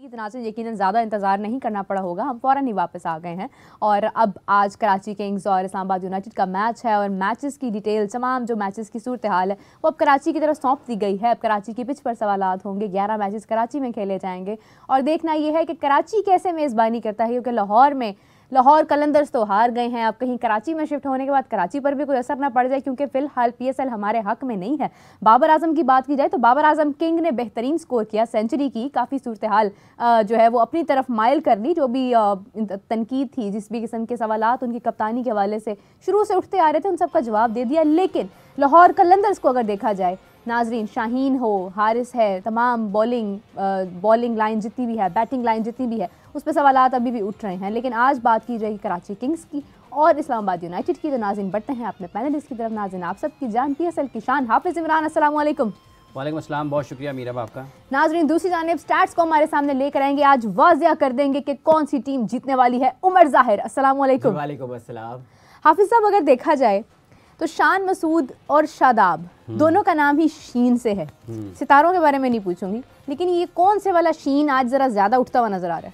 तो नाज़रीन यकीनन ज़्यादा इंतज़ार नहीं करना पड़ा होगा, हम फ़ौरन ही वापस आ गए हैं। और अब आज कराची किंग्स और इस्लामाबाद यूनाइटेड का मैच है और मैचेस की डिटेल, तमाम जो मैचेस की सूरत हाल है वो अब कराची की तरफ सौंप दी गई है। अब कराची की पिच पर सवालात होंगे, 11 मैचेस कराची में खेले जाएंगे और देखना ये है कि कराची कैसे मेज़बानी करता है, क्योंकि लाहौर कलंदर्स तो हार गए हैं। अब कहीं कराची में शिफ्ट होने के बाद कराची पर भी कोई असर ना पड़ जाए, क्योंकि फिलहाल PSL हमारे हक में नहीं है। बाबर आजम की बात की जाए तो बाबर आजम किंग ने बेहतरीन स्कोर किया, सेंचुरी की, काफ़ी सूरत हाल जो है वो अपनी तरफ माइल कर ली। जो भी तनकीद थी, जिस भी किस्म के सवालात उनकी कप्तानी के हवाले से शुरू से उठते आ रहे थे, उन सब का जवाब दे दिया। लेकिन लाहौर कलंदर्स को अगर देखा जाए नाजरीन, शाहीन हो, हारिस है, तमाम बॉलिंग लाइन जितनी भी है, बैटिंग लाइन जितनी भी है, उस पर सवालात अभी भी उठ रहे हैं। लेकिन आज बात की जाएगी कराची किंग्स की और इस्लामाबाद यूनाइटेड की। तो नाज़रीन बढ़ते हैं अपने पैनलिस्ट की तरफ। नाज़रीन आप सब की जान PSL की शान हाफिज़ इमरान, अस्सलाम वालेकुम। वालेकुम अस्सलाम, बहुत शुक्रिया मीरा आपका। नाज़रीन दूसरी जानिब स्टैट्स को हमारे सामने लेकर आएंगे, आज वाज़िया कर देंगे कि कौन सी टीम जीतने वाली है। उमर ज़ाहिर, अस्सलाम वालेकुम। वालेकुम अस्सलाम। हाफिज़ साहब, अगर देखा जाए तो शान मसूद और शादाब दोनों का नाम ही शीन से है। सितारों के बारे में नहीं पूछूंगी, लेकिन ये कौन से वाला शीन आज जरा ज्यादा उठता हुआ नजर आ रहा है?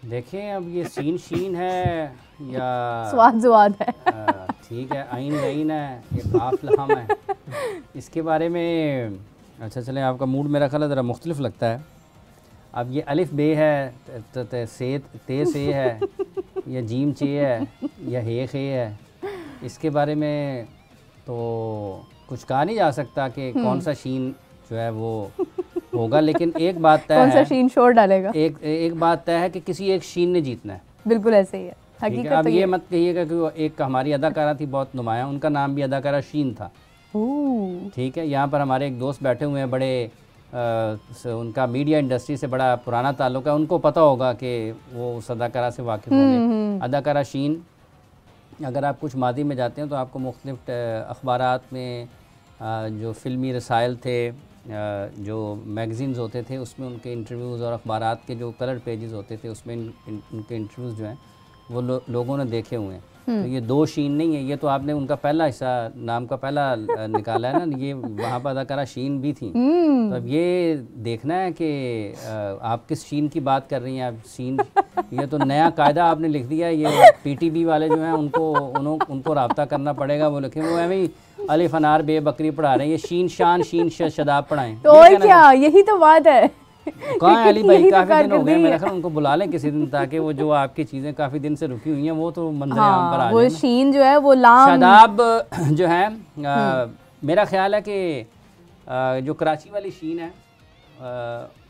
देखें, अब ये शीन है या स्वाद है, ठीक है, आइन गईन है, ये काफ लहम है, इसके बारे में अच्छा चलें। आपका मूड मेरा ख्याल ज़रा मुख्तलिफ लगता है। अब ये अलिफ बे है, ते से है, या जीम चे है, या हे खे है, इसके बारे में तो कुछ कहा नहीं जा सकता कि कौन सा शीन जो है वो होगा। लेकिन एक बात तय है, कौन सा शीन शोर डालेगा, एक बात तय है कि किसी एक शीन ने जीतना है। बिल्कुल ऐसे ही है हकीकत। अब ये मत कहिएगा कि एक हमारी अदाकारा थी बहुत नुमाया, उनका नाम भी अदाकारा शीन था, ठीक है। यहाँ पर हमारे एक दोस्त बैठे हुए हैं, बड़े उनका मीडिया इंडस्ट्री से बड़ा पुराना ताल्लुक है, उनको पता होगा कि वो उस अदाकारा से वाकिफ़ होंगे। अदाकारा शीन, अगर आप कुछ मादी में जाते हैं तो आपको मुख्तलिफ अखबारात में जो फ़िल्मी रसायल थे, जो मैगज़ीन्स होते थे, उसमें उनके इंटरव्यूज़ और अखबारात के जो कलर पेजेस होते थे उसमें उनके इंटरव्यूज़ जो हैं वो लोगों ने देखे हुए हैं। तो ये दो शीन नहीं है, ये तो आपने उनका पहला हिस्सा नाम का पहला निकाला है ना, ये वहाँ पर अदाकारा शीन भी थी। तो अब ये देखना है कि आप किस शीन की बात कर रही हैं। आप शीन, ये तो नया कायदा आपने लिख दिया है, ये PTB वाले जो हैं उनको रब्ता करना पड़ेगा। वो लिखें, वो हमें अलिफ अनार बे बकरी पढ़ा रहे हैं, ये शीन शान शीन शदाब पढ़ाएं। तो और क्या, यही तो बात है। कहाँ है अली भाई? काफ़ी दिन हो गए, मेरे ख्याल उनको बुला लें किसी दिन, ताकि वो जो आपकी चीज़ें काफ़ी दिन से रुकी हुई हैं वो तो मंजर आम पर आ जाए। वो शीन जो है वो लाम शादाब जो है, मेरा ख्याल है कि जो कराची वाली शीन है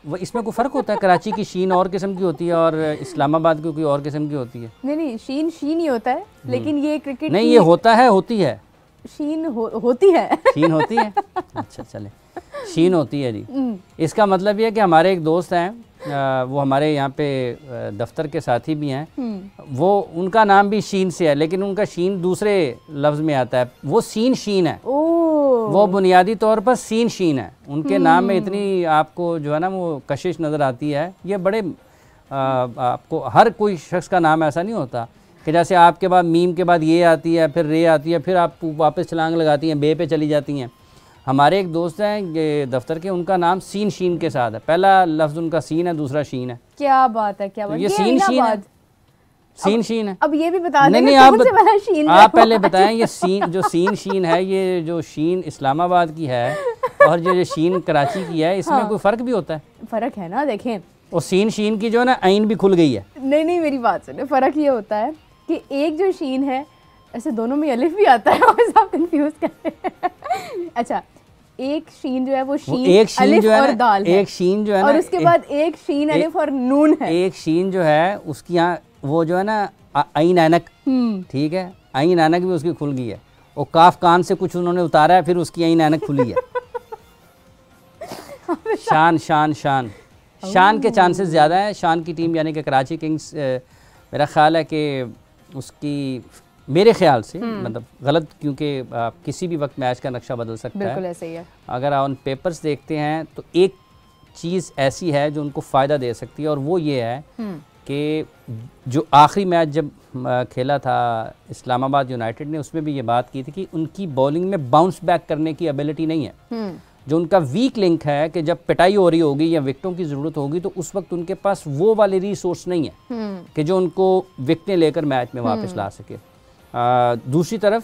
वो, इसमें कोई फ़र्क होता है? कराची की शीन और किस्म की होती है और इस्लामाबाद की कोई और किस्म की होती है? नहीं, शीन ही होता है, लेकिन ये क्रिकेट नहीं, ये होता है, होती है शीन होती है। शीन होती है, अच्छा चले, शीन होती है जी। इसका मतलब ये है कि हमारे एक दोस्त हैं, वो हमारे यहाँ पे दफ्तर के साथी भी हैं, वो उनका नाम भी शीन से है, लेकिन उनका शीन दूसरे लफ्ज़ में आता है, वो शीन है। वो बुनियादी तौर पर शीन है, उनके नाम में इतनी आपको जो है ना वो कशिश नज़र आती है। ये बड़े आपको हर कोई शख्स का नाम ऐसा नहीं होता कि जैसे आपके बाद मीम के बाद ये आती है, फिर रे आती है, फिर आप वापस छलांग लगाती हैं, बे पे चली जाती हैं। हमारे एक दोस्त हैं ये दफ्तर के, उनका नाम शीन के साथ है, पहला लफ्ज़ उनका सीन है, दूसरा शीन है। क्या बात है, क्या बात, ये शीन है। अब ये भी बता दें, नहीं, आप पहले बताएं, ये जो शीन है, ये जो शीन इस्लामाबाद की है और जो शीन कराची की है, इसमें कोई फ़र्क भी होता है? फ़र्क है ना, देखें, और शीन की जो है ना आइन भी खुल गई है। नहीं, मेरी बात सुने, फ़र्क ये होता है कि एक जो शीन है, ऐसे दोनों में अलिफ भी आता है और सब कंफ्यूज करते हैं। अच्छा, एक शीन जो है वो शीन अलिफ और दाल है, एक शीन जो है ना, और उसके बाद एक शीन अलिफ और नून है। एक शीन जो है उसकी यहाँ वो जो है ना आइन ऐनक, ठीक है, आइन ऐनक भी उसकी खुल गई है, और काफ कान से कुछ उन्होंने उतारा है, फिर उसकी आइन ऐनक खुली है। शान के चांसेस ज़्यादा हैं। शान की टीम यानी कि कराची किंग्स, मेरा ख्याल है कि उसकी, मेरे ख्याल से, मतलब गलत, क्योंकि आप किसी भी वक्त मैच का नक्शा बदल सकता है। बिल्कुल ऐसे ही है। अगर ऑन पेपर्स देखते हैं तो एक चीज़ ऐसी है जो उनको फ़ायदा दे सकती है, और वो ये है कि जो आखिरी मैच जब खेला था इस्लामाबाद यूनाइटेड ने, उसमें भी ये बात की थी कि उनकी बॉलिंग में बाउंस बैक करने की एबिलिटी नहीं है। जो उनका वीक लिंक है कि जब पिटाई हो रही होगी या विकेटों की ज़रूरत होगी तो उस वक्त उनके पास वो वाले रिसोर्स नहीं है कि जो उनको विकेटें लेकर मैच में वापस ला सके। दूसरी तरफ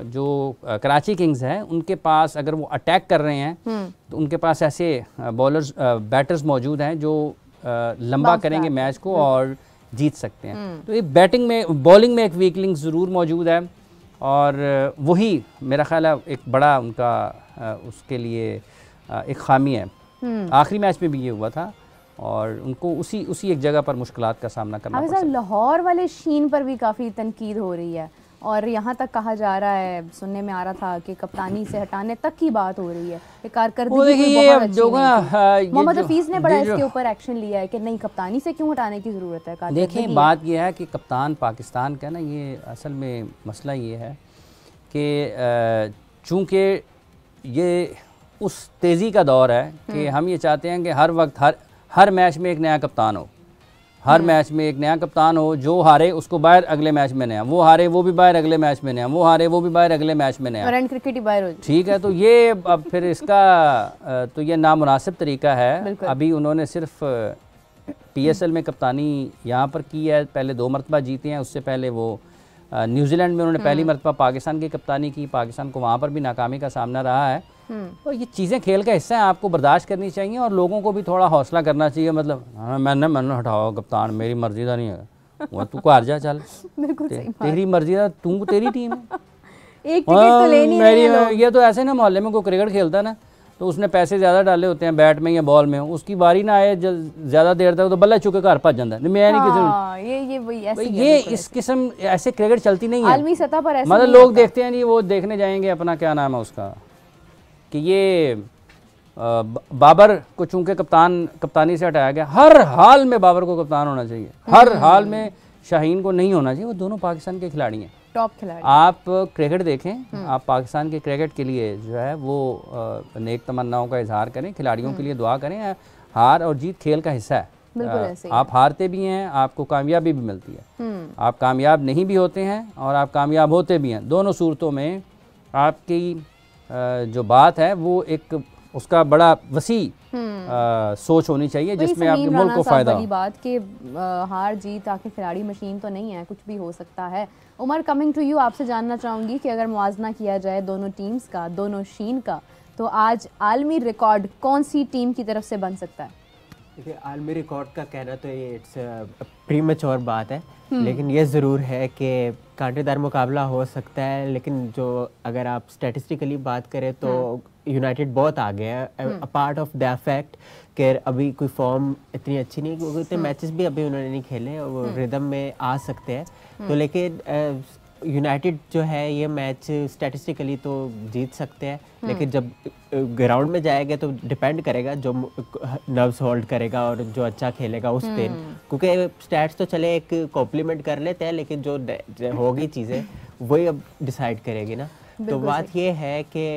जो कराची किंग्स है उनके पास अगर वो अटैक कर रहे हैं तो उनके पास ऐसे बॉलर्स बैटर्स मौजूद हैं जो लंबा करेंगे मैच को और जीत सकते हैं। तो ये बैटिंग में बॉलिंग में एक वीक लिंक ज़रूर मौजूद है और वही मेरा ख्याल है एक बड़ा उनका उसके लिए एक खामी है। आखिरी मैच में भी ये हुआ था और उनको उसी एक जगह पर मुश्किलात का सामना करना पड़ा। लाहौर वाले शीन पर भी काफ़ी तनकीद हो रही है और यहाँ तक कहा जा रहा है, सुनने में आ रहा था कि कप्तानी से हटाने तक की बात हो रही है। मोहम्मद हफीज़ ने बड़ा इसके ऊपर एक्शन लिया है कि नहीं, कप्तानी से क्यों हटाने की ज़रूरत है। देखिए बात यह है कि कप्तान पाकिस्तान का ना, ये असल में मसला ये है कि चूँकि ये उस तेज़ी का दौर है कि हम ये चाहते हैं कि हर वक्त हर मैच में एक नया कप्तान हो, हर मैच में एक नया कप्तान हो। जो हारे उसको बाहर अगले मैच में नया, वो हारे वो भी बाहर अगले मैच में नया, वो हारे वो भी बाहर अगले मैच में नया, रन क्रिकेट ही बाहर हो। ठीक है, तो ये अब फिर इसका तो ये नामुनासिब तरीका है। अभी उन्होंने सिर्फ PSL में कप्तानी यहाँ पर की है, पहले 2 मरतबा जीते हैं, उससे पहले वो न्यूजीलैंड में उन्होंने पहली मरतबा पाकिस्तान की कप्तानी की, पाकिस्तान को वहाँ पर भी नाकामी का सामना रहा है। तो ये चीज़ें खेल का हिस्सा है, आपको बर्दाश्त करनी चाहिए और लोगों को भी थोड़ा हौसला करना चाहिए। मतलब हाँ मैंने हटाओ कप्तान, मेरी मर्जी का नहीं है, वो तू को हार जा चल, तेरी मर्जी का, तू तेरी टीम है, एक टिकट तो लेनी है। ये तो ऐसे ना मोहल्ले में कोई क्रिकेट खेलता है ना तो उसने पैसे ज़्यादा डाले होते हैं बैट में या बॉल में, उसकी बारी ना आए ज़्यादा देर तक तो बल्ला चुके घर भज जाता है। मैं नहीं किसी ये इस किस्म ऐसे क्रिकेट चलती नहीं है आलमी सतह पर, मतलब लोग देखते हैं नहीं, वो देखने जाएंगे अपना क्या नाम है उसका कि ये बाबर को चूंकि कप्तानी से हटाया गया, हर हाल में बाबर को कप्तान होना चाहिए, हर हाल में शाहीन को नहीं होना चाहिए। वो दोनों पाकिस्तान के खिलाड़ी हैं, टॉप खिलाड़ी। आप क्रिकेट देखें, आप पाकिस्तान के क्रिकेट के लिए जो है वो नेक तमन्नाओं का इजहार करें, खिलाड़ियों के लिए दुआ करें। हार और जीत खेल का हिस्सा है, आप हारते भी हैं, आपको कामयाबी भी मिलती है, आप कामयाब नहीं भी होते हैं और आप कामयाब होते भी हैं। दोनों सूरतों में आपकी जो बात है वो एक उसका बड़ा वसी सोच होनी चाहिए जिसमें आपके मुल्क को फ़ायदा हो। बात कि हार जीत आखिर खिलाड़ी मशीन तो नहीं है, कुछ भी हो सकता है। उमर, कमिंग टू यू, आपसे जानना चाहूँगी कि अगर मुआवजा किया जाए दोनों टीम्स का, दोनों शीन का, तो आज आलमी रिकॉर्ड कौन सी टीम की तरफ से बन सकता है? देखिए आलमी रिकॉर्ड का कहना तो ये इट्स प्रीमेच्योर बात है, लेकिन ये ज़रूर है कि कांटेदार मुकाबला हो सकता है। लेकिन जो अगर आप स्टैटिस्टिकली बात करें तो यूनाइटेड बहुत आगे है, अपार्ट ऑफ द फैक्ट कि अभी कोई फॉर्म इतनी अच्छी नहीं, क्योंकि इतने मैचेस भी अभी उन्होंने नहीं खेले, वो रिदम में आ सकते हैं। तो लेकिन यूनाइटेड जो है ये मैच स्टैटिस्टिकली तो जीत सकते हैं, लेकिन जब ग्राउंड में जाएगा तो डिपेंड करेगा जो नर्व्स होल्ड करेगा और जो अच्छा खेलेगा उस दिन, क्योंकि स्टैट्स तो चले एक कॉम्प्लीमेंट कर लेते हैं, लेकिन जो होगी चीज़ें वही अब डिसाइड करेगी ना। तो बात ये है कि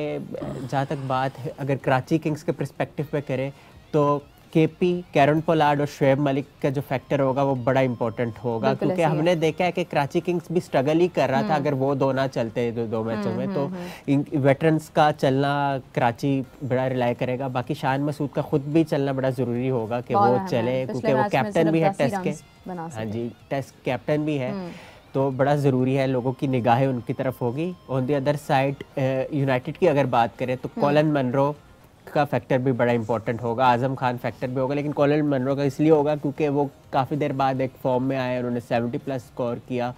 जहाँ तक बात है अगर कराची किंग्स के पर्सपेक्टिव पे करें तो KP, कैरन पोलार्ड और शुएब मलिक का जो फैक्टर होगा वो बड़ा इंपॉर्टेंट होगा, क्योंकि हमने देखा है कि कराची किंग्स भी स्ट्रगल ही कर रहा था अगर वो दो ना चलते दो मैचों में। तो वेटरन्स का चलना कराची बड़ा रिलाई करेगा। बाकी शान मसूद का खुद भी चलना बड़ा ज़रूरी होगा कि वो चले, क्योंकि वो कैप्टन भी है टेस्ट के, हाँ जी टेस्ट कैप्टन भी है, तो बड़ा ज़रूरी है, लोगों की निगाहें उनकी तरफ होगी। On the other side United की अगर बात करें तो कॉलिन मनरो का फैक्टर भी बड़ा इंपॉर्टेंट होगा, आज़म खान फैक्टर भी होगा, लेकिन कॉलिन मनरो का इसलिए होगा क्योंकि वो काफ़ी देर बाद एक फॉर्म में आए, उन्होंने 70+ स्कोर किया,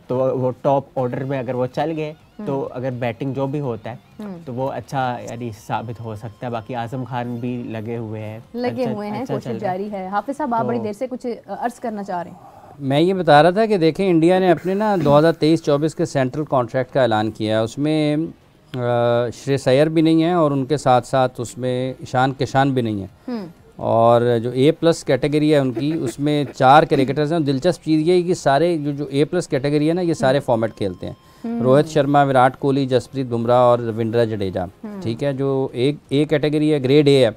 तो वो टॉप ऑर्डर में अगर वो चल गए तो अगर बैटिंग जो भी होता है तो वो अच्छा यानी साबित हो सकता है। बाकी आज़म खान भी लगे हुए हैं, कोशिश जारी है। हाफिज़ साहब, आप बड़ी देर से कुछ अर्ज़ करना चाह रहे हैं? मैं ये बता रहा था कि देखें इंडिया ने अपने ना 2023-24 के सेंट्रल कॉन्ट्रैक्ट का ऐलान किया है, उसमें श्रेयस अय्यर भी नहीं है और उनके साथ साथ उसमें ईशान किशान भी नहीं है, और जो A+ कैटेगरी है उनकी उसमें 4 क्रिकेटर्स हैं। दिलचस्प चीज़ ये है कि सारे जो A+ कैटेगरी है ना ये सारे फॉर्मेट खेलते हैं, रोहित शर्मा, विराट कोहली, जसप्रीत बुमराह और रविंद्र जडेजा, ठीक है। जो एक A कैटेगरी है, ग्रेड A है,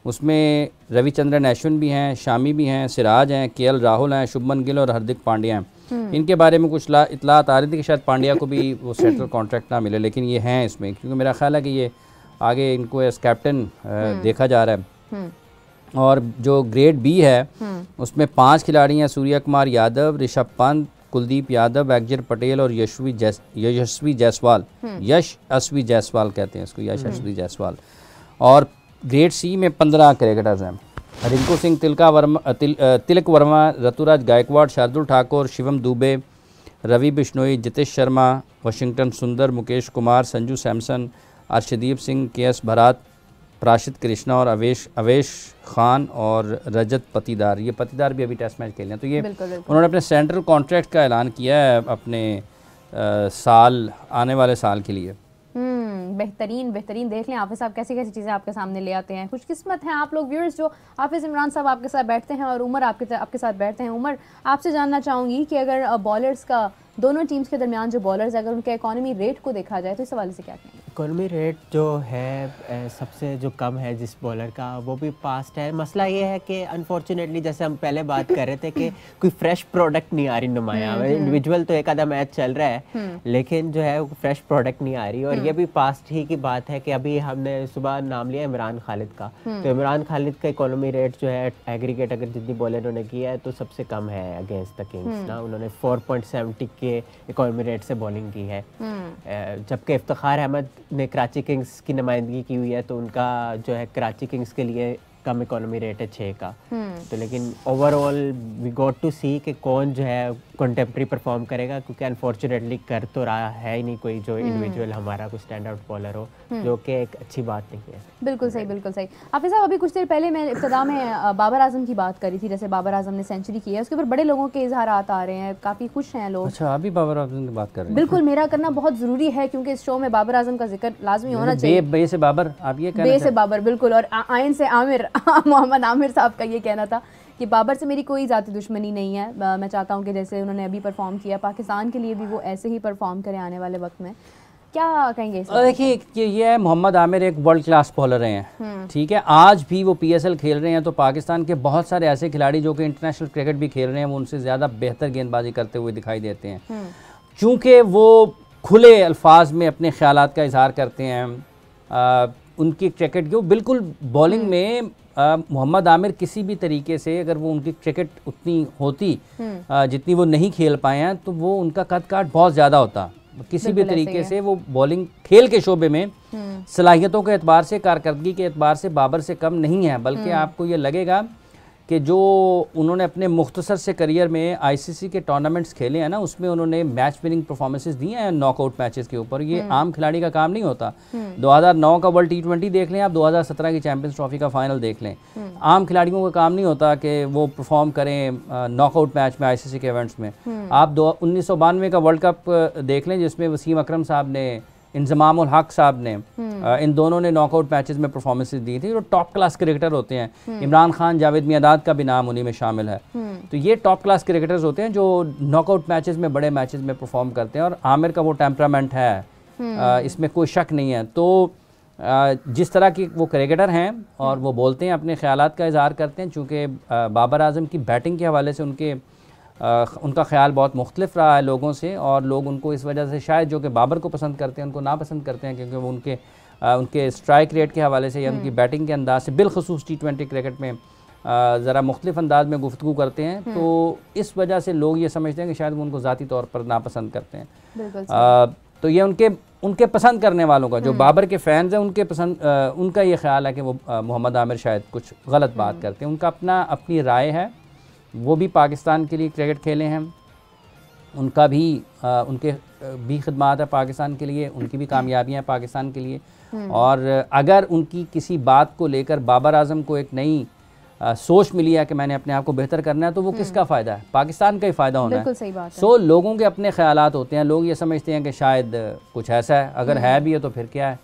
उसमें रविचंद्रन अश्विन भी हैं, शामी भी हैं, सिराज हैं, KL राहुल हैं, शुभमन गिल और हार्दिक पांड्या हैं। इनके बारे में कुछ इतलात आ रही थी कि शायद पांड्या को भी वो सेंट्रल कॉन्ट्रैक्ट ना मिले, लेकिन ये हैं इसमें, क्योंकि मेरा ख्याल है कि ये आगे इनको एज कैप्टन देखा जा रहा है। और जो ग्रेड बी है उसमें 5 खिलाड़ी हैं, सूर्य कुमार यादव, ऋषभ पंत, कुलदीप यादव, अक्षर पटेल और यशस्वी जायसवाल। यशस्वी जायसवाल कहते हैं इसको, यशस्वी जायसवाल। और ग्रेड सी में 15 क्रिकेटर्स हैं, रिंकू सिंह, तिलक वर्मा, ऋतुराज गायकवाड़, शार्दुल ठाकुर, शिवम दुबे, रवि बिश्नोई, जितेश शर्मा, वाशिंगटन सुंदर, मुकेश कुमार, संजू सैमसन, अर्शदीप सिंह, के.एस. भरात, प्राशित कृष्णा और अवेश खान और रजत पतीदार। ये पतीदार भी अभी टेस्ट मैच खेले हैं। तो ये बिल्कुल। उन्होंने अपने सेंट्रल कॉन्ट्रैक्ट का ऐलान किया है अपने आने वाले साल के लिए। बेहतरीन देख लें हाफिज़ साहब कैसी कैसी चीज़ें आपके सामने ले आते हैं। खुशकिस्मत हैं आप लोग व्यूअर्स जो हाफिज़ इमरान साहब आपके साथ बैठते हैं और उमर आपके साथ बैठते हैं। उमर, आपसे जानना चाहूँगी कि अगर बॉलर्स का, दोनों टीम्स के दरमियान जो बॉलर्स, अगर उनके इकॉनमी रेट को देखा जाए तो इस हवाले से क्या कहेंगे? इकॉनमी रेट जो है सबसे जो कम है जिस बॉलर का, वो भी पास्ट है। मसला ये है कि अनफॉर्चुनेटली जैसे हम पहले बात कर रहे थे कि कोई फ्रेश प्रोडक्ट नहीं आ रही नुमाया। इंडिविजुअल तो एक आधा मैच चल रहा है लेकिन जो है वो फ्रेश प्रोडक्ट नहीं आ रही। और ये भी पास्ट ही की बात है कि अभी हमने सुबह नाम लिया इमरान खालिद का, तो इमरान खालिद का इकोनॉमी रेट जो है एग्रीगेट अगर जितनी बॉलिंग उन्होंने किया है तो सबसे कम है अगेंस्ट द किंग्स ना। उन्होंने 4.70 के इकोनॉमी रेट से बॉलिंग की है। जबकि इफ्तिखार अहमद ने कराची किंग्स की नुमाइंदगी की हुई है तो उनका जो है कराची किंग्स के लिए कम इकोनॉमी रेट है 6 का। तो लेकिन ओवरऑल वी गॉट टू सी कि कौन जो है कंटेम्प्रेरी परफॉर्म करेगा, क्योंकि अनफॉर्चुनेटली कर तो रहा है ही नहीं कोई जो इंडिविजुअल हमारा कोई स्टैंड आउट बॉलर हो, जो कि एक अच्छी बात नहीं है। बिल्कुल सही। हाफिज़ साहब, अभी कुछ देर पहले मैं इब्तिदा में बाबर आजम की बात करी थी, जैसे बाबर आजम ने सेंचुरी की है, उसके ऊपर बड़े लोगों के इजहारात आ रहे हैं, काफ़ी खुश हैं लोग। अच्छा, अभी बाबर आजम की बात कर रहे हैं? बिल्कुल, मेरा करना बहुत ज़रूरी है क्योंकि इस शो में बाबर आजम का जिक्र लाजमी होना चाहिए। बे से बाबर, आप ये बे से बाबर, बिल्कुल। और आयन से आमिर मोहम्मद आमिर साहब का ये कहना था कि बाबर से मेरी कोई ज़ाती दुश्मनी नहीं है। मैं चाहता हूँ कि जैसे उन्होंने अभी परफॉर्म किया पाकिस्तान के लिए भी वो ऐसे ही परफॉर्म करें आने वाले वक्त में। क्या कहेंगे? देखिए, ये है मोहम्मद आमिर एक वर्ल्ड क्लास बॉलर हैं, ठीक है। आज भी वो PSL खेल रहे हैं तो पाकिस्तान के बहुत सारे ऐसे खिलाड़ी जो कि इंटरनेशनल क्रिकेट भी खेल रहे हैं वो उनसे ज़्यादा बेहतर गेंदबाजी करते हुए दिखाई देते हैं, चूँकि वो खुले अल्फाज में अपने ख्यालात का इजहार करते हैं। उनकी क्रिकेट की बिल्कुल बॉलिंग में मोहम्मद आमिर किसी भी तरीके से अगर वो उनकी क्रिकेट उतनी होती जितनी वो नहीं खेल पाए हैं तो वो उनका कद काट बहुत ज़्यादा होता। किसी भी तरीके से वो बॉलिंग खेल के शोबे में सलाहियतों के एतबार से, कारकर्दगी के एतबार से बाबर से कम नहीं है। बल्कि आपको ये लगेगा कि जो उन्होंने अपने मुख्तसर से करियर में ICC के टूर्नामेंट्स खेले हैं ना, उसमें उन्होंने मैच विनिंग परफॉर्मेंसेस दी हैं नॉकआउट मैचेस के ऊपर। ये आम खिलाड़ी का काम नहीं होता। 2009 का वर्ल्ड T20 देख लें आप, 2017 की चैंपियंस ट्रॉफी का फाइनल देख लें। आम खिलाड़ियों का काम नहीं होता कि वो परफॉर्म करें नॉकआउट मैच में ICC के इवेंट्स में। आप 1992 का वर्ल्ड कप देख लें जिसमें वसीम अकरम साहब ने, इंजमाम उल हक साहब ने, इन दोनों ने नॉकआउट मैचेस में परफॉर्मेंसेस दी थी। जो टॉप क्लास क्रिकेटर होते हैं, इमरान खान, जावेद मियांदाद का भी नाम उन्हीं में शामिल है। तो ये टॉप क्लास क्रिकेटर्स होते हैं जो नॉकआउट मैचेस में, बड़े मैचेस में परफॉर्म करते हैं। और आमिर का वो टेम्परामेंट है, इसमें कोई शक नहीं है। तो जिस तरह की वो क्रिकेटर हैं और वो बोलते हैं, अपने ख्यालात का इजहार करते हैं, चूँकि बाबर आजम की बैटिंग के हवाले से उनका ख्याल बहुत मुख्तलिफ रहा है लोगों से, और लोग उनको इस वजह से शायद जो कि बाबर को पसंद करते हैं उनको नापसंद करते हैं, क्योंकि वो उनके स्ट्राइक रेट के हवाले से या उनकी बैटिंग के अंदाज से, बिलखसूस T20 क्रिकेट में ज़रा मुख्तलिफ अंदाज में गुफ्तगू करते हैं। तो इस वजह से लोग ये समझते हैं कि शायद वो उनको ज़ाती तौर पर नापसंद करते हैं। तो ये उनके पसंद करने वालों का, जो बाबर के फ़ैन्स हैं, उनका ये ख्याल है कि वो मोहम्मद आमिर शायद कुछ गलत बात करते हैं। उनका अपनी राय है। वो भी पाकिस्तान के लिए क्रिकेट खेले हैं, उनके भी खिदमात है पाकिस्तान के लिए, उनकी भी कामयाबियाँ हैं पाकिस्तान के लिए। और अगर उनकी किसी बात को लेकर बाबर आजम को एक नई सोच मिली है कि मैंने अपने आप को बेहतर करना है, तो वो किसका फ़ायदा है? पाकिस्तान का ही फ़ायदा होना है। सही बात है। सो लोगों के अपने ख्यालात होते हैं। लोग ये समझते हैं कि शायद कुछ ऐसा है, अगर है भी है तो फिर क्या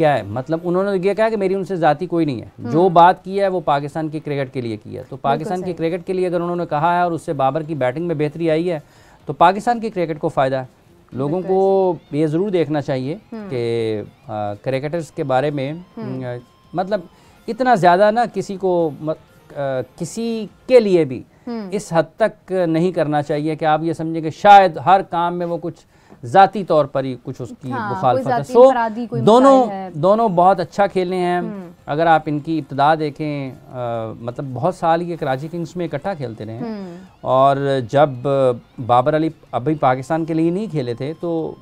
है मतलब उन्होंने ये कहा कि मेरी उनसे ज़ाती कोई नहीं है। जो बात की है वो पाकिस्तान की क्रिकेट के लिए की है। तो पाकिस्तान की क्रिकेट के लिए अगर उन्होंने कहा है और उससे बाबर की बैटिंग में बेहतरी आई है तो पाकिस्तान की क्रिकेट को फ़ायदा है। लोगों को ये ज़रूर देखना चाहिए कि क्रिकेटर्स के बारे में मतलब इतना ज़्यादा ना किसी के लिए भी इस हद तक नहीं करना चाहिए कि आप ये समझें कि शायद हर काम में वो कुछ ज़ाती तौर पर ही कुछ उसकी हाँ, मुखालफत कोई है। ज़ाती इंफरादी कोई मसाइल है। दोनों बहुत अच्छा खेले हैं। अगर आप इनकी इब्तदा देखें, मतलब बहुत साल ये कराची किंग्स में इकट्ठा खेलते रहे हैं, और जब बाबर अली अभी पाकिस्तान के लिए नहीं खेले थे तो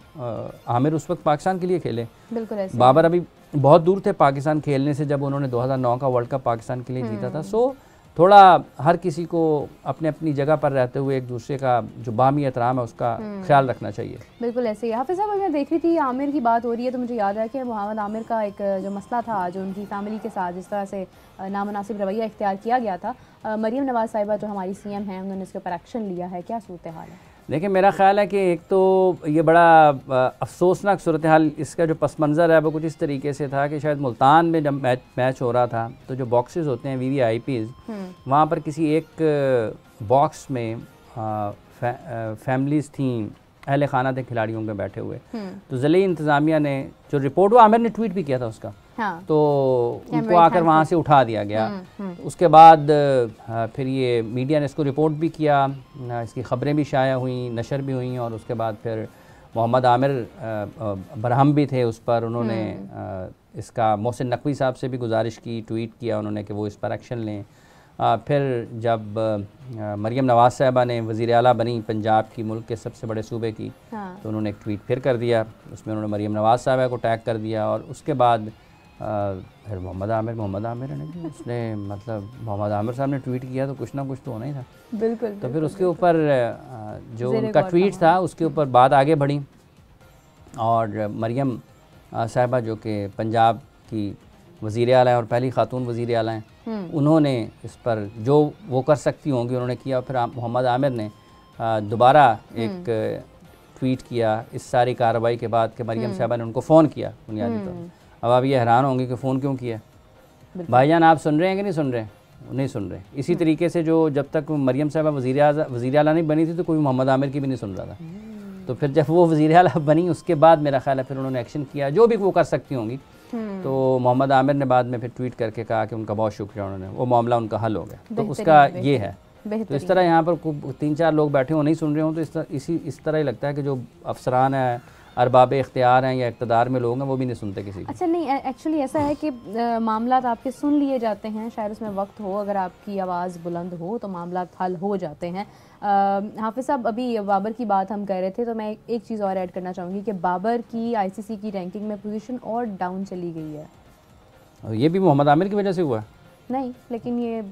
आमिर उस वक्त पाकिस्तान के लिए खेले। बिल्कुल ऐसे बाबर अभी बहुत दूर थे पाकिस्तान खेलने से जब उन्होंने 2009 का वर्ल्ड कप पाकिस्तान के लिए जीता था। सो थोड़ा हर किसी को अपने अपनी जगह पर रहते हुए एक दूसरे का जो बामी एहतराम है उसका ख्याल रखना चाहिए। बिल्कुल ऐसे ही। हाफिज़ साहब, मैं देख रही थी आमिर की बात हो रही है तो मुझे याद है कि मोहम्मद आमिर का एक जो मसला था, जो उनकी फैमिली के साथ जिस तरह से नामुनासिब रवैया इख्तियार किया गया था, मरीम नवाज़ साहिबा जो हमारी सीएम हैं उन्होंने इसके ऊपर एक्शन लिया है, क्या सूरत हाल है? देखिए, मेरा ख्याल है कि एक तो ये बड़ा अफसोसनाक सूरत हाल, इसका जो पस मंज़र है वो कुछ इस तरीके से था कि शायद मुल्तान में जब मैच हो रहा था तो जो बॉक्सेस होते हैं VVIPs, वहाँ पर किसी एक बॉक्स में फैमिलीज़ थी, अहल खाना थे खिलाड़ियों के बैठे हुए। तो ज़िले इंतज़ामिया ने जो रिपोर्ट, वो आमिर ने ट्वीट भी किया था उसका, हाँ। तो उनको आकर वहाँ से उठा दिया गया। उसके बाद फिर ये मीडिया ने इसको रिपोर्ट भी किया, इसकी ख़बरें भी शाया हुई, नशर भी हुई, और उसके बाद फिर मोहम्मद आमिर बरहम भी थे उस पर। उन्होंने इसका मोहसिन नकवी साहब से भी गुजारिश की, ट्वीट किया उन्होंने कि वो इस पर एक्शन लें। फिर जब मरीम नवाज़ साहिबा ने वज़ीर आला बनी पंजाब की, मुल्क के सबसे बड़े सूबे की, तो उन्होंने एक ट्वीट फिर कर दिया, उसमें उन्होंने मरीम नवाज़ साहिबा को टैग कर दिया। और उसके बाद फिर मोहम्मद आमिर ने, उसने मतलब मोहम्मद आमिर साहब ने ट्वीट किया तो कुछ ना कुछ तो होना ही था। बिल्कुल। तो फिर उसके ऊपर जो उनका ट्वीट था उसके ऊपर बात आगे बढ़ी, और मरीम साहिबा जो कि पंजाब की वज़ीर आला हैं और पहली खातून वज़ीर आला हैं, उन्होंने इस पर जो वो कर सकती होंगी उन्होंने किया। फिर मोहम्मद आमिर ने दोबारा एक ट्वीट किया इस सारी कार्रवाई के बाद कि मरीम साहिबा ने उनको फ़ोन किया बुनियादी तौर पर। अब आप ये हैरान होंगे कि फ़ोन क्यों किया। भाईजान, आप सुन रहे हैं कि नहीं सुन रहे? नहीं सुन रहे। इसी तरीके से जो जब तक मरीम साहिबा वज़ीर आला नहीं बनी थी तो कोई मोहम्मद आमिर की भी नहीं सुन रहा था। तो फिर जब वो वज़ीर आला बनी उसके बाद मेरा ख्याल है फिर उन्होंने एक्शन किया, जो भी वो कर सकती होंगी। तो मोहम्मद आमिर ने बाद में फिर ट्वीट करके कहा कि उनका बहुत शुक्रिया, उन्होंने वो मामला उनका हल हो गया। तो उसका ये है। तो इस तरह यहाँ पर 3-4 लोग बैठे हो नहीं सुन रहे हों तो इस तरह ही लगता है कि जो अफसरान हैं, अरबाब इख्तियार हैं या इक़्तिदार में लोग हैं, वो भी नहीं सुनते किसी की। अच्छा, नहीं, एक्चुअली ऐसा है कि मामला आपके सुन लिए जाते हैं, शायद उसमें वक्त हो, अगर आपकी आवाज़ बुलंद हो तो मामला हल हो जाते हैं। हाफिज़ साहब, अभी बाबर की बात हम कर रहे थे तो मैं एक चीज़ और ऐड करना चाहूँगी कि बाबर की ICC की रैंकिंग में पोजीशन और डाउन चली गई है। और ये भी मोहम्मद आमिर की वजह से हुआ है? नहीं, लेकिन ये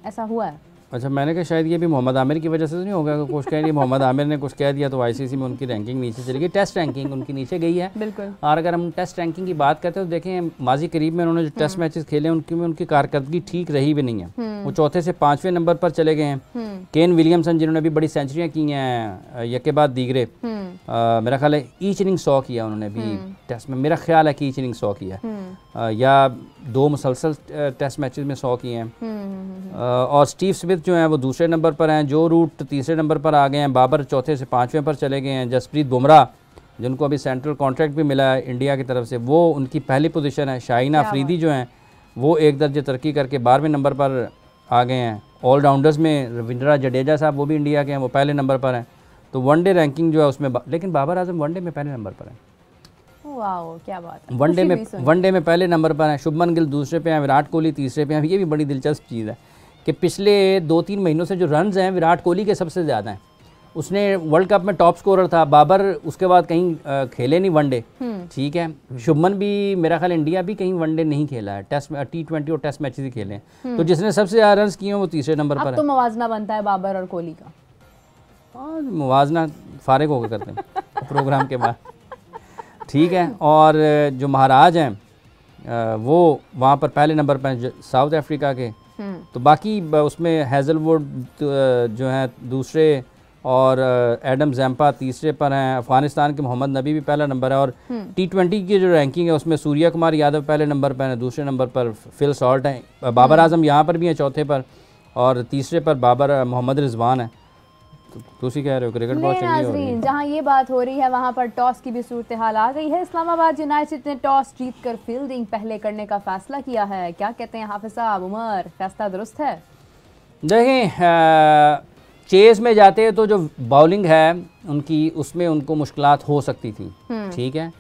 ऐसा हुआ है। अच्छा, मैंने कहा शायद ये भी मोहम्मद आमिर की वजह से तो नहीं होगा कि कुछ कह रही मोहम्मद आमिर ने कुछ कह दिया तो ICC में उनकी रैंकिंग नीचे चली गई। टेस्ट रैंकिंग उनकी नीचे गई है। बिल्कुल। और अगर हम टेस्ट रैंकिंग की बात करते हैं तो देखें, माजी करीब में उन्होंने जो टेस्ट मैचेस खेले उनकी कारकर्दगी ठीक रही भी नहीं है। वो चौथे से 5वें नंबर पर चले गए हैं। केन विलियमसन जिन्होंने भी बड़ी सेंचुरियाँ की हैं यके बाद दीगरे, मेरा ख्याल है ईच इनिंग 100 किया उन्होंने भी टेस्ट में, मेरा ख्याल है कि ईच इनिंग 100 किया, या 2 मुसलसल टेस्ट मैचेस में 100 किए हैं। और स्टीव स्मिथ जो हैं वो दूसरे नंबर पर हैं, जो रूट तीसरे नंबर पर आ गए हैं, बाबर चौथे से 5वें पर चले गए हैं, जसप्रीत बुमराह जिनको अभी सेंट्रल कॉन्ट्रैक्ट भी मिला है इंडिया की तरफ से, वो उनकी पहली पोजीशन है। शाहीना अफरीदी जो हैं वो एक दर्जे तरक्की करके 12वें नंबर पर आ गए हैं। ऑलराउंडर्स में रविंद्रा जडेजा साहब वो भी इंडिया के हैं, वो पहले नंबर पर हैं। तो वनडे रैंकिंग जो है उसमें लेकिन बाबर आजम वनडे में पहले नंबर पर है। वाओ, क्या बात है। वनडे में पहले नंबर पर हैं। शुभमन गिल दूसरे पे हैं, विराट कोहली तीसरे पे हैं। ये भी बड़ी दिलचस्प चीज़ है कि पिछले 2-3 महीनों से जो रन्स हैं विराट कोहली के सबसे ज़्यादा हैं। उसने वर्ल्ड कप में टॉप स्कोरर था। बाबर उसके बाद कहीं खेले नहीं वनडे, ठीक है। शुभमन भी मेरा ख्याल इंडिया भी कहीं वनडे नहीं खेला है, टेस्ट T20 और टेस्ट मैचेस ही खेले हैं। तो जिसने सबसे ज़्यादा रन्स किए हैं वो तीसरे नंबर पर है। तो मुवाजना बनता है बाबर और कोहली का। हाँ, मुवाजना फारिग होकर करते हैं प्रोग्राम के बाद, ठीक है। और जो महाराज हैं वो वहाँ पर पहले नंबर पर हैं, साउथ अफ्रीका के। तो बाकी उसमें हैज़लवुड जो हैं दूसरे, और एडम जैम्पा तीसरे पर हैं। अफ़गानिस्तान के मोहम्मद नबी भी पहला नंबर है। और T20 की जो रैंकिंग है उसमें सूर्या कुमार यादव पहले नंबर पर हैं, दूसरे नंबर पर फिल सॉल्ट हैं। बाबर आजम यहाँ पर भी हैं चौथे पर, और तीसरे पर मोहम्मद रिजवान है। तो उसी कह रहे हो क्रिकेट बहुत चंगी हो रही है। जहाँ ये बात हो रही है वहाँ पर टॉस की भी सूरत हाल आ गई है। इस्लामाबाद यूनाइटेड ने टॉस जीतकर फील्डिंग पहले करने का फैसला किया है। क्या कहते हैं हाफिज़ साहब, उमर, फैसला दुरुस्त है? देखें, चेस में जाते हैं तो जो बॉलिंग है उनकी, उसमें उनको मुश्किलात हो सकती थी, ठीक है।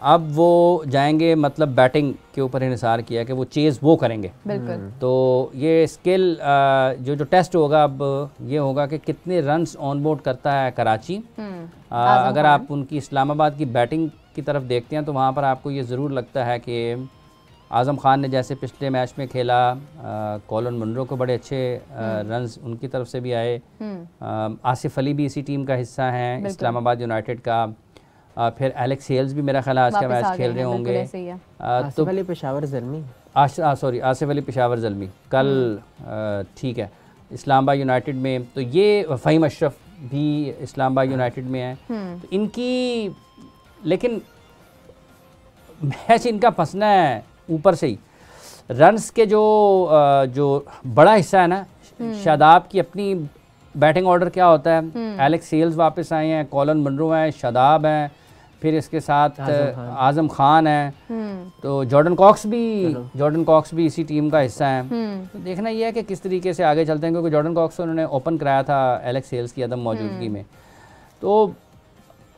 अब वो जाएंगे, मतलब बैटिंग के ऊपर इंहिसार किया कि वो चेज़ वो करेंगे। बिल्कुल। तो ये स्किल जो टेस्ट होगा अब ये होगा कि कितने रन्स ऑन बोर्ड करता है कराची। अगर आप उनकी इस्लामाबाद की बैटिंग की तरफ देखते हैं तो वहाँ पर आपको ये ज़रूर लगता है कि आज़म खान ने जैसे पिछले मैच में खेला, कॉलन मुनरो को बड़े अच्छे रन्स उनकी तरफ से भी आए। आसिफ अली भी इसी टीम का हिस्सा हैं इस्लामाबाद यूनाइटेड का। फिर एलेक्स हेल्स भी मेरा ख्याल आज का मैच खेल रहे होंगे। आसिफ अली पेशावर ज़ल्मी, सॉरी आसिफ अली पेशावर ज़ल्मी कल, ठीक है, इस्लामाबाद यूनाइटेड में। तो ये फ़हीम अशरफ भी इस्लामाबाद यूनाइटेड में है। तो इनकी, लेकिन मैच इनका फंसना है ऊपर से ही। रन्स के जो बड़ा हिस्सा है ना, शादाब की अपनी बैटिंग ऑर्डर क्या होता है, एलेक्स हेल्स वापस आए हैं, कॉलन मुनरो हैं, शादाब हैं, फिर इसके साथ आज़म खान है, तो जॉर्डन कॉक्स भी इसी टीम का हिस्सा है। तो देखना यह है कि किस तरीके से आगे चलते हैं, क्योंकि जॉर्डन कॉक्स उन्होंने ओपन कराया था एलेक्स हेल्स की अदम मौजूदगी में, तो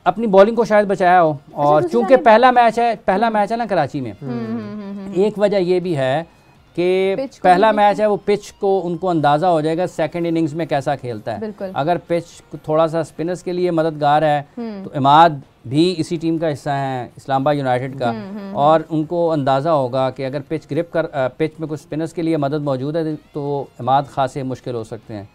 अपनी बॉलिंग को शायद बचाया हो। और चूंकि पहला मैच है ना कराची में, एक वजह यह भी है कि पहला मैच है, वो पिच को उनको अंदाज़ा हो जाएगा सेकंड इनिंग्स में कैसा खेलता है। अगर पिच थोड़ा सा स्पिनर्स के लिए मददगार है तो इमाद भी इसी टीम का हिस्सा है इस्लामाबाद यूनाइटेड का, और उनको अंदाज़ा होगा कि अगर पिच में कुछ स्पिनर्स के लिए मदद मौजूद है तो इमाद खासे मुश्किल हो सकते हैं।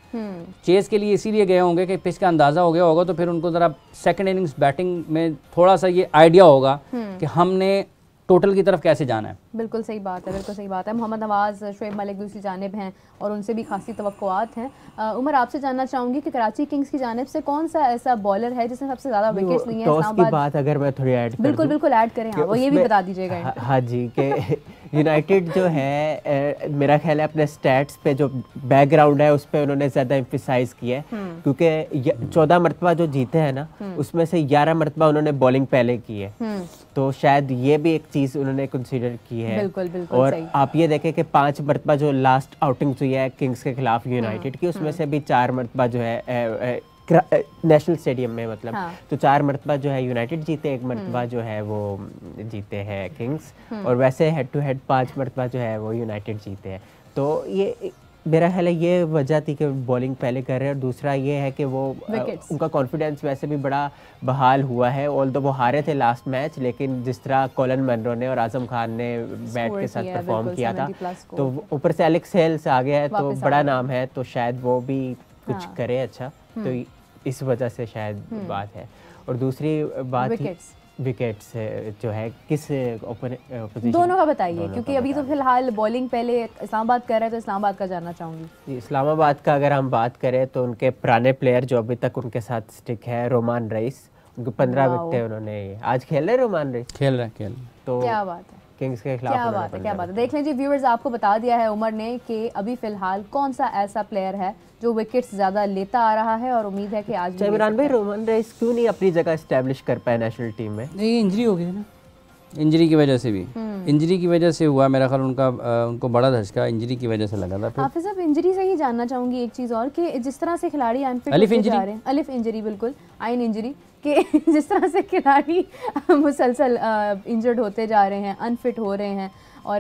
चेज़ के लिए इसीलिए गए होंगे कि पिच का अंदाज़ा हो गया होगा, तो फिर उनको ज़रा सेकंड इनिंग्स बैटिंग में थोड़ा सा ये आइडिया होगा कि हमने टोटल की तरफ कैसे जाना है। बिल्कुल सही बात है, बिल्कुल सही बात है। मोहम्मद नवाज़, शोएब मलिक दूसरी जानिब हैं और उनसे भी खासी तवक्कुआत हैं। उमर, आपसे जानना चाहूँगी कि कराची किंग्स की जानिब से कौन सा ऐसा बॉलर है जिसने सबसे ज़्यादा विकेट्स लिए हैं इस्लामाबाद की बात अगर मैं थोड़ी ऐड बिल्कुल ऐड करें, हाँ, वो ये भी बता दीजिएगा। हाँ जी, कि यूनाइटेड जो है मेरा ख्याल है अपने स्टैट्स पे जो बैकग्राउंड है उस पर उन्होंने ज़्यादा एम्फेसाइज किया है, क्योंकि 14 मरतबा जो जीते हैं ना उसमें से 11 मरतबा उन्होंने बॉलिंग पहले की है, तो शायद ये भी एक चीज़ उन्होंने कंसीडर की है। बिल्कुल और सही। आप ये देखें कि 5 मरतबा जो लास्ट आउटिंग हुई है किंग्स के खिलाफ यूनाइटेड की, उसमें से भी 4 मरतबा जो है नेशनल स्टेडियम में, मतलब तो 4 मरतबा जो है यूनाइटेड जीते, 1 मरतबा जो है वो जीते हैं किंग्स, और वैसे हेड टू हेड 5 मरतबा जो है वो यूनाइटेड जीते हैं। तो ये मेरा ख्याल है ये वजह थी कि बॉलिंग पहले कर रहे हैं, और दूसरा ये है कि वो उनका कॉन्फिडेंस वैसे भी बड़ा बहाल हुआ है। ऑल्दो वो हारे थे लास्ट मैच, लेकिन जिस तरह कॉलन मुनरो ने और आज़म खान ने बैट के साथ परफॉर्म किया था, तो ऊपर से एलेक्स हेल्स आ गया है तो बड़ा नाम है, तो शायद वो भी कुछ करे अच्छा, तो इस वजह से शायद बात है। और दूसरी बात विकेट्स जो है किस पोजीशन, दोनों का बताइए, क्योंकि अभी तो फिलहाल बॉलिंग पहले इस्लामाबाद कर रहे हैं, तो इस्लामाबाद का जानना चाहूँगी। इस्लामाबाद का अगर हम बात करें तो उनके पुराने प्लेयर जो अभी तक उनके साथ स्टिक है, रोमान रईस, उनको 15 विकेटें उन्होंने आज खेल रहे, रोमान रईस खेल रहे, तो क्या बात है किंग्स के खिलाफ, क्या बात है। देख लीजिए व्यूअर्स, आपको बता दिया है उमर ने कि अभी फिलहाल कौन सा ऐसा प्लेयर है जो विकेट्स ज़्यादा लेता आ रहा है, और उम्मीद है कि आज इमरान भाई रोमान रईस क्यों नहीं अपनी जगह एस्टैब्लिश कर पाए नेशनल टीम में? नहीं, इंजरी हो गई ना, इंजरी की वजह से भी, इंजरी की वजह से हुआ मेरा ख्याल, उनको बड़ा धचका इंजरी की वजह से लगा था। हाफिज़ साहब, इंजरी से ही जानना चाहूँगी एक चीज़ और, कि जिस तरह से खिलाड़ी अनफिट होते जा रहे हैं, अलिफ इंजरी, बिल्कुल आइन इंजरी, कि जिस तरह से खिलाड़ी मुसलसल इंजर्ड होते जा रहे हैं, अनफिट हो रहे हैं और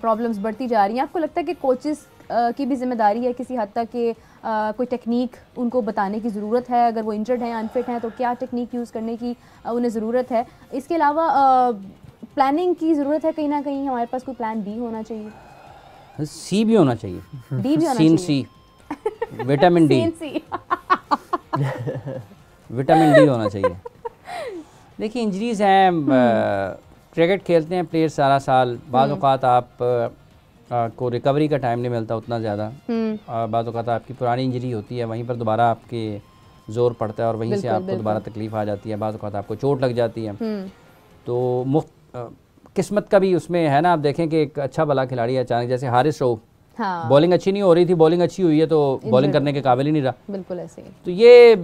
प्रॉब्लम्स बढ़ती जा रही हैं, आपको लगता है कि कोचेस की भी जिम्मेदारी है किसी हद तक कि कोई टेक्निक उनको बताने की ज़रूरत है, अगर वो इंजर्ड हैं, अनफिट हैं, तो क्या टेक्निक यूज़ करने की उन्हें ज़रूरत है? इसके अलावा प्लानिंग की ज़रूरत है, कहीं ना कहीं हमारे पास कोई प्लान बी होना चाहिए, सी भी होना चाहिए, डी भी होना चाहिए, सी, विटामिन डी, विटामिन डी होना चाहिए। देखिए इंजरीज हैं, क्रिकेट खेलते हैं प्लेयर सारा साल, बाज़ औक़ात आप को रिकवरी का टाइम नहीं मिलता उतना ज़्यादा, बाज़ औक़ात आपकी पुरानी इंजरी होती है, वहीं पर दोबारा आपके ज़ोर पड़ता है और वहीं से आपको दोबारा तकलीफ़ आ जाती है, बाज़ औक़ात आपको चोट लग जाती है, तो किस्मत का भी उसमें है ना। आप देखें कि एक अच्छा भला खिलाड़ी अचानक, जैसे हारिस रऊफ, बॉलिंग अच्छी नहीं हो रही थी, बॉलिंग अच्छी हुई है तो बॉलिंग करने के काबिल ही नहीं रहा, बिल्कुल ऐसे। तो ये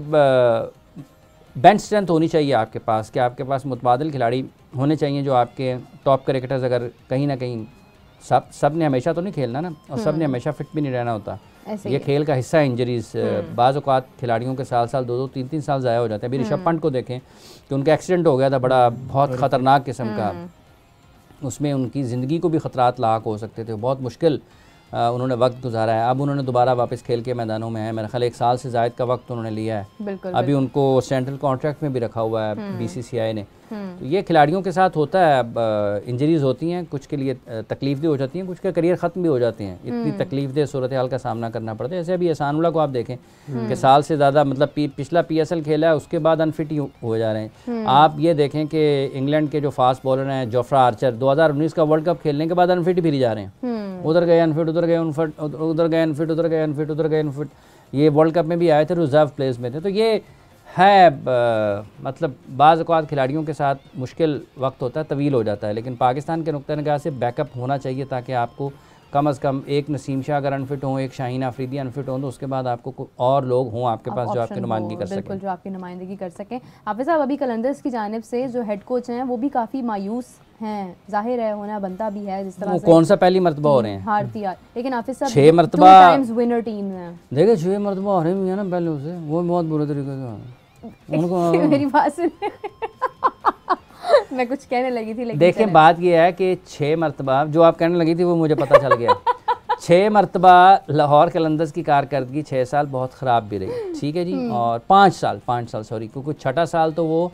बेंच स्ट्रेंथ होनी चाहिए आपके पास, कि आपके पास मुतबादिल खिलाड़ी होने चाहिए जो आपके टॉप क्रिकेटर्स अगर कहीं ना कहीं सब ने हमेशा तो नहीं खेलना ना, और सब ने हमेशा फिट भी नहीं रहना होता। ऐसे ये ही है। खेल का हिस्सा है इंजरीज। बाज़ औक़ात खिलाड़ियों के साल 2-2 3-3 साल ज़ाया हो जाते हैं। अभी ऋषभ पंत को देखें कि उनका एक्सीडेंट हो गया था, बड़ा बहुत ख़तरनाक किस्म का, उसमें उनकी ज़िंदगी को भी ख़तरात लाक हो सकते थे। बहुत मुश्किल उन्होंने वक्त गुजारा है। अब उन्होंने दोबारा वापस खेल के मैदानों में है, मेरा ख्याल 1 साल से ज़ायद का वक्त उन्होंने लिया है। बिल्कुल, अभी उनको सेंट्रल कॉन्ट्रैक्ट में भी रखा हुआ है BCCI ने। तो ये खिलाड़ियों के साथ होता है। अब इंजरीज़ होती हैं, कुछ के लिए तकलीफ़देह हो जाती हैं, कुछ के करियर ख़त्म भी हो जाते हैं। इतनी तकलीफ़देह सूरत हाल का सामना करना पड़ता है। जैसे अभी एहसानुल्लाह को आप देखें कि साल से ज़्यादा मतलब पिछला PSL खेला है, उसके बाद अनफिट ही हो जा रहे हैं। आप ये देखें कि इंग्लैंड के जो फास्ट बॉलर हैं जोफ्रा आर्चर, 2019 का वर्ल्ड कप खेलने के बाद अनफिट ही फिर जा रहे हैं। उधर गए अनफिट, उधर गए अनफिट, उधर गए अनफिट, उधर गए अनफिट, उधर गए अनफिट। ये वर्ल्ड कप में भी आए थे, रिजर्व प्लेस में थे। तो ये है मतलब बाज़ औक़ात खिलाड़ियों के साथ मुश्किल वक्त होता है, तवील हो जाता है। लेकिन पाकिस्तान के नुक्ते निगाह से बैकअप होना चाहिए, ताकि आपको कम अज़ कम एक नसीम शाह अगर अनफिट हों, एक शाहीन आफरीदी अनफिट हों, तो उसके बाद आपको और लोग हों आपके पास जो आपकी नुमाइंदगी कर सकें। बिल्कुल, जो आपकी नुमाइंदगी कर सकें। हाफिज़ साहब, अभी कलंदर्स की जानिब से जो हेड कोच हैं वो भी काफ़ी मायूस हैं, जाहिर है होना बनता भी है। जिस तरह वो से कौन सा पहली मरतबा हो रहे हैं हारती है, लेकिन हाफिज़ साहब 6 मरतबा विनर टीम है। देखिए 6 मरतबा हारे हुए हैं ना पहले उसे, वो बहुत बुरे तरीके से उनको मेरी बात सुन मैं कुछ कहने लगी थी, लेकिन देखें बात ये है कि 6 मरतबा जो आप कहने लगी थी वो मुझे पता चल गया। 6 मरतबा लाहौर कलंदर्स की कारकर्दगी 6 साल बहुत ख़राब भी रही, ठीक है जी। और 5 साल सॉरी, क्योंकि 6ठा साल तो वो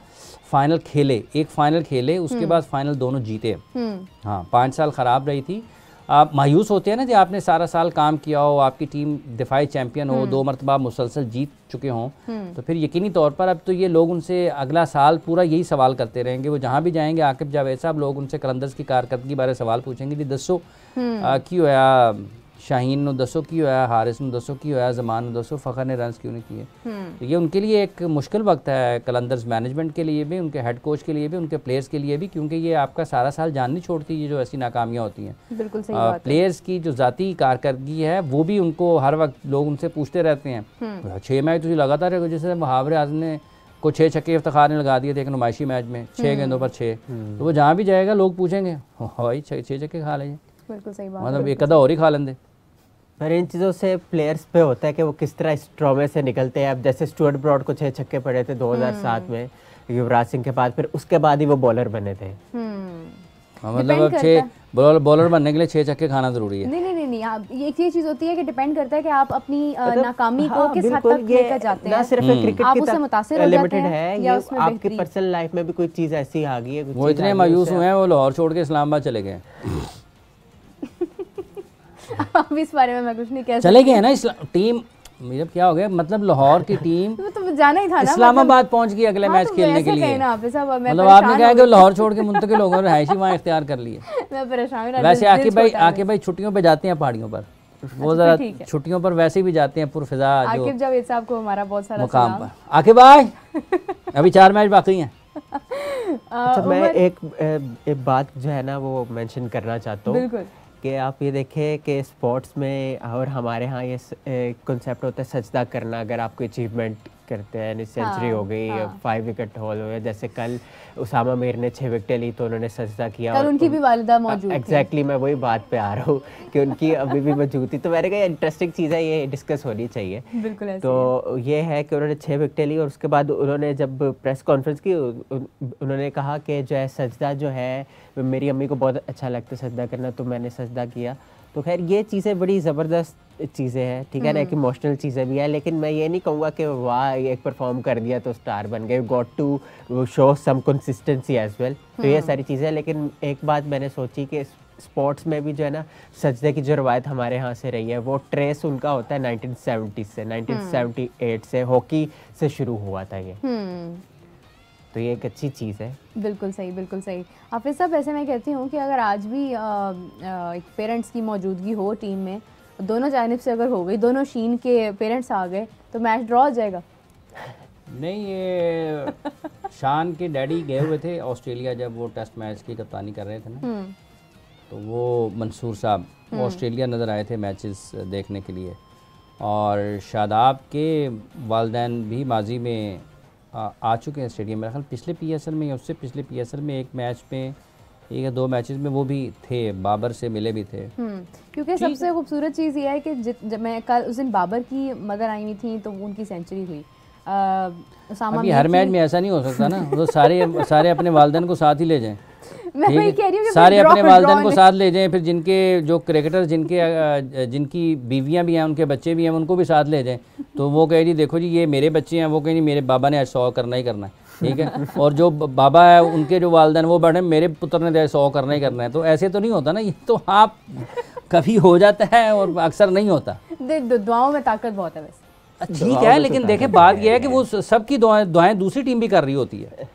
फाइनल खेले, एक फ़ाइनल खेले, उसके बाद फाइनल दोनों जीते। हाँ, 5 साल ख़राब रही थी। आप मायूस होते हैं ना, जब आपने सारा साल काम किया हो, आपकी टीम दिफाई चैंपियन हो, 2 मरतबा मुसलसल जीत चुके हों, तो फिर यकीनी तौर पर अब तो ये लोग उनसे अगला साल पूरा यही सवाल करते रहेंगे। वो जहाँ भी जाएंगे, आकिब जावेद साहब, लोग उनसे कलंदर्स की कारकर्दगी बारे सवाल पूछेंगे जी दसो की होया शाहीन नु दसो की होया, हारिस नु दसो की होया, जमान नु दसो, फ़खर ने रन्स क्यों नहीं किए। तो ये उनके लिए एक मुश्किल वक्त है, कलंदर्स मैनेजमेंट के लिए भी, उनके हेड कोच के लिए भी, उनके प्लेयर्स के लिए भी, क्योंकि ये आपका सारा साल जान नहीं छोड़ती ये जो ऐसी नाकामियाँ होती हैं। बिल्कुल सही बात है। प्लेयर्स की जो ज़ाती कारकर्दगी है वो भी उनको हर वक्त लोग उनसे पूछते रहते हैं। 6 मैच तो लगातार, जैसे मुहावरे आज़म ने को 6 छक्के इफ्तिखार ने लगा दिए थे एक नुमाइशी मैच में, 6 गेंदों पर 6। तो वो जहाँ भी जाएगा लोग पूछेंगे भाई 6 छक्के खा लीजिए, बिल्कुल सही बात, मतलब एक अदा और ही खा लेंगे। पर इन चीज़ों से प्लेयर्स पे होता है कि वो किस तरह इस ट्रॉमे से निकलते हैं। अब जैसे स्टुअर्ट ब्रॉड को 6 छक्के पड़े थे 2007 में युवराज सिंह के बाद, फिर उसके बाद ही वो बॉलर बने थे। मतलब अब 6 बॉलर बनने के लिए 6 छक्के खाना जरूरी है। नहीं, आप ये चीज़ होती है कि डिपेंड करता है कि आप अपनी नाकामी को किस हद तक लेकर जाते हैं। ना सिर्फ क्रिकेट आप की उससे मुतासिर हो लिमिटेड जाते हैं है, या ये उसमें आपकी बेहतरी। पर्सनल लाइफ में भी कोई चीज़ ऐसी आ गई है। वो इतने मायूस हुए हैं, वो लाहौर छोड़ के इस्लामाबाद चले गए। अब इस बारे में मैं कुछ नहीं कह चले गए ना टीम, मतलब क्या हो गया, मतलब लाहौर की टीम तो जाना ही था ना, इस्लामाबाद पहुंच गई अगले मैच खेलने के लिए। मतलब आपने कहा कि लाहौर छोड़ के मुंतकिल हो गए और रहायशी वहाँ इख्तियार कर लिए। मैं परेशान हूं। वैसे आके भाई छुट्टियों पे जाते हैं पहाड़ियों पर, वो जरा छुट्टियों पर वैसे भी जाते हैं पुरफिजा जो आकिब जावेद साहब को हमारा बहुत सारा मुकाम पर। आकिब भाई अभी 4 मैच बाकी हैं। अच्छा, मैं एक बात जो है ना वो मेंशन करना चाहता हूँ कि आप ये देखें कि स्पोर्ट्स में और हमारे यहाँ ये कॉन्सेप्ट होता है सजदा करना। अगर आप कोई अचीवमेंट करते हैं, सेंचुरी हो गई, 5 विकेट हॉल हो गया, जैसे कल उसामा मीर ने 6 विकेट ली तो उन्होंने सजदा किया। कल उनकी भी वालिदा मौजूद थी। एग्जैक्टली, मैं वही बात पे आ रहा हूँ कि उनकी अभी भी मौजूद थी। तो मैंने कहा इंटरेस्टिंग चीज़ है, ये डिस्कस होनी चाहिए। बिल्कुल ऐसे तो ये है कि उन्होंने 6 विकेट ली और उसके बाद उन्होंने जब प्रेस कॉन्फ्रेंस की उन्होंने कहा कि जो है सजदा जो है, मेरी अम्मी को बहुत अच्छा लगता है सजदा करना, तो मैंने सजदा किया। तो खैर ये चीज़ें बड़ी ज़बरदस्त चीज़ें हैं, ठीक है ना, एक इमोशनल चीज़ें भी है। लेकिन मैं ये नहीं कहूँगा कि वाह एक परफॉर्म कर दिया तो स्टार बन गए, got to show some consistency as well. तो ये सारी चीज़ें। लेकिन एक बात मैंने सोची कि स्पोर्ट्स में भी जो है ना सजदे की जो रवायत हमारे यहाँ से रही है वो ट्रेस उनका होता है 1970 से, 1978 से हॉकी से शुरू हुआ था ये। तो ये एक अच्छी चीज़ है। बिल्कुल सही, बिल्कुल सही। हाफिज़ साहब, वैसे मैं कहती हूँ कि अगर आज भी एक पेरेंट्स की मौजूदगी हो टीम में, दोनों जानिब से अगर हो गई, दोनों शीन के पेरेंट्स आ गए तो मैच ड्रॉ हो जाएगा। नहीं, ये शान के डैडी गए हुए थे ऑस्ट्रेलिया जब वो टेस्ट मैच की कप्तानी कर रहे थे ना, तो वो मंसूर साहब वो ऑस्ट्रेलिया नज़र आए थे मैचेस देखने के लिए। और शादाब के वालिदैन भी माजी में आ चुके हैं स्टेडियम। मेरा ख्याल पिछले PSL में या उससे पिछले PSL में एक मैच में ठीक है, 2 मैचेस में वो भी थे, बाबर से मिले भी थे। क्योंकि सबसे खूबसूरत चीज़ ये है कि जब मैं कल उस दिन बाबर की मदर आई हुई थी तो उनकी सेंचुरी हुई। अभी हर मैच में ऐसा नहीं हो सकता ना, तो सारे अपने वालिदैन को साथ ही ले जाएं। मैं वही कह रही हूँ कि सारे अपने वालिदैन को साथ ले जाएं, फिर जिनके जो क्रिकेटर जिनकी बीवियां भी हैं, उनके बच्चे भी हैं, उनको भी साथ ले जाएं। तो वो कहे जी देखो जी ये मेरे बच्चे हैं, वो कहे जी मेरे बाबा ने आज 100 करना ही करना है, ठीक है। और जो बाबा है उनके जो वालिदैन वो बैठे मेरे पुत्र ने 100 करना ही करना है। तो ऐसे तो नहीं होता ना, ये तो आप कभी हो जाता है और अक्सर नहीं होता। दुआओं में ताकत बहुत है वैसे। ठीक है, लेकिन देखें बात यह है कि वो सबकी दुआएं दूसरी टीम भी कर रही होती है,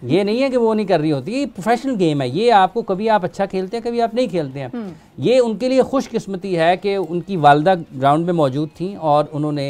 ये नहीं है कि वो नहीं कर रही होती। ये प्रोफेशनल गेम है, ये आपको कभी आप अच्छा खेलते हैं, कभी आप नहीं खेलते हैं। ये उनके लिए खुशकिस्मती है कि उनकी वालदा ग्राउंड में मौजूद थी और उन्होंने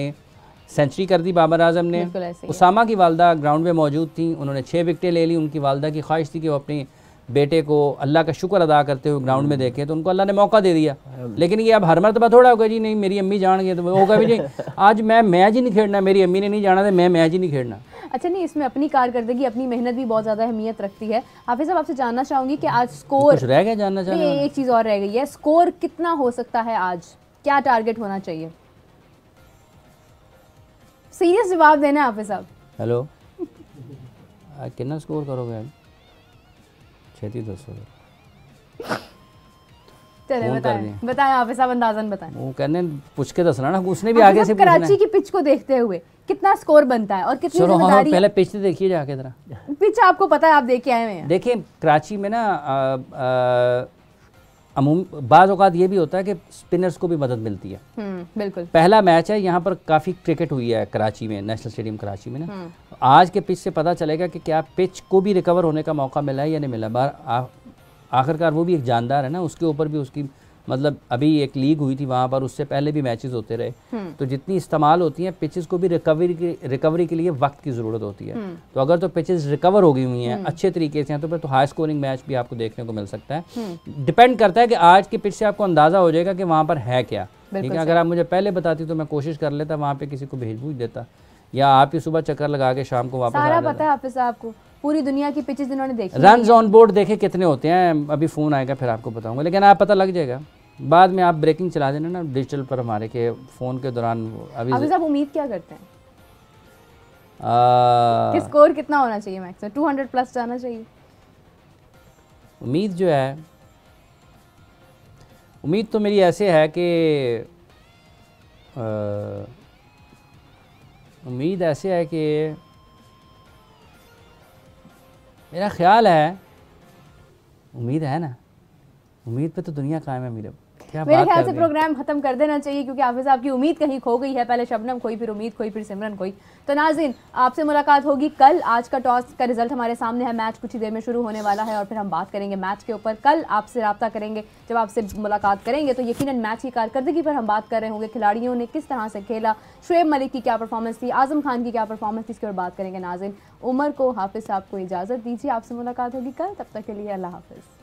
सेंचुरी कर दी बाबर आजम ने। उसामा की वालदा ग्राउंड में मौजूद थी, उन्होंने 6 विकेटें ले ली। उनकी वालदा की ख्वाहिश थी कि वो अपनी बेटे को अल्लाह का शुक्र अदा करते हुए ग्राउंड में देखे, तो उनको अल्लाह ने मौका दे दिया। लेकिन ये अब हर मरतबा थोड़ा होगा जी नहीं मेरी अम्मी जान गई, तो होगा भी नहीं आज मैं मैच ही नहीं खेलना, मेरी अम्मी ने नहीं जाना था, मैं मैच ही नहीं खेलना। अच्छा, नहीं इसमें अपनी कारकर्दगी, अपनी मेहनत भी बहुत ज़्यादा अहमियत रखती है। हाफिज़ साहब आपसे जानना चाहूँगी कि आज स्कोर कुछ रह गया जानना चाहूँगी। एक चीज़ और रह गई है, स्कोर कितना हो सकता है आज, क्या टारगेट होना चाहिए? सीरियस जवाब देना है हाफिज़ साहब। हेलो कितना स्कोर करोगे आज? 36-200। चले बताएं हाफिज़ साहब, अंदाज़न बताएं। वो कहने पूछ के दसना ना, उसने भी आगे से पूछना है। कराची की पिच को देखते हुए कितना स्कोर बनता है और कितनी जिम्मेदारी? पहले पिच तो देखिए जाके जरा। पिच आपको पता है, आप देख के आए हैं। देखिए कराची में ना बाज़ औक़ात ये भी होता है कि स्पिनर्स को भी मदद मिलती है। बिल्कुल। पहला मैच है, यहाँ पर काफ़ी क्रिकेट हुई है कराची में, नेशनल स्टेडियम कराची में ना। आज के पिच से पता चलेगा कि क्या पिच को भी रिकवर होने का मौका मिला है या नहीं मिला। आखिरकार वो भी एक जानदार है ना, उसके ऊपर भी उसकी मतलब अभी एक लीग हुई थी वहाँ पर, उससे पहले भी मैचेस होते रहे। तो जितनी इस्तेमाल होती हैं पिचेस को भी रिकवरी के लिए वक्त की ज़रूरत होती है। तो अगर तो पिचेस रिकवर हो गई हुई हैं अच्छे तरीके से हैं तो फिर तो हाई स्कोरिंग मैच भी आपको देखने को मिल सकता है। डिपेंड करता है कि आज की पिच से आपको अंदाज़ा हो जाएगा कि वहाँ पर है क्या। ठीक है, अगर आप मुझे पहले बताती तो मैं कोशिश कर लेता, वहाँ पर किसी को भेज भूज देता, या आप ही सुबह चक्कर लगा के शाम को वापस आ जाता। पता है हाफिज़ साहब को पूरी दुनिया की पिचेस इन्होंने देखी। रन्स ऑन बोर्ड देखे कितने होते हैं, अभी फ़ोन आएगा फिर आपको बताऊंगा, लेकिन आप पता लग जाएगा बाद में। आप ब्रेकिंग चला देना ना डिजिटल पर हमारे के फ़ोन के दौरान। अभी आप उम्मीद क्या करते हैं कि स्कोर कितना होना चाहिए? मैक्सिमम 200 प्लस जाना चाहिए। उम्मीद जो है, उम्मीद तो मेरी ऐसे है कि उम्मीद ऐसे है कि मेरा ख्याल है, उम्मीद है ना, उम्मीद पे तो दुनिया कायम है। मेरे ख्याल से प्रोग्राम खत्म कर देना चाहिए क्योंकि हाफिज़ साहब की उम्मीद कहीं खो गई है। पहले शबनम खोई, फिर उम्मीद खोई, फिर सिमरन खोई। तो नाज़रीन आपसे मुलाकात होगी कल। आज का टॉस का रिजल्ट हमारे सामने है, मैच कुछ ही देर में शुरू होने वाला है और फिर हम बात करेंगे मैच के ऊपर। कल आपसे रब्ता करेंगे, जब आपसे मुलाकात करेंगे तो यकीनन मैच की कारकर्दगी पर हम बात कर रहे होंगे, खिलाड़ियों ने किस तरह से खेला, शुएब मलिक की क्या परफॉर्मेंस थी, आजम खान की क्या परफॉर्मेंस थी, इसके ऊपर बात करेंगे। नाज़रीन उमर को, हाफिज़ साहब को इजाज़त दीजिए, आपसे मुलाकात होगी कल, तब तक के लिए अल्लाह हाफिज़।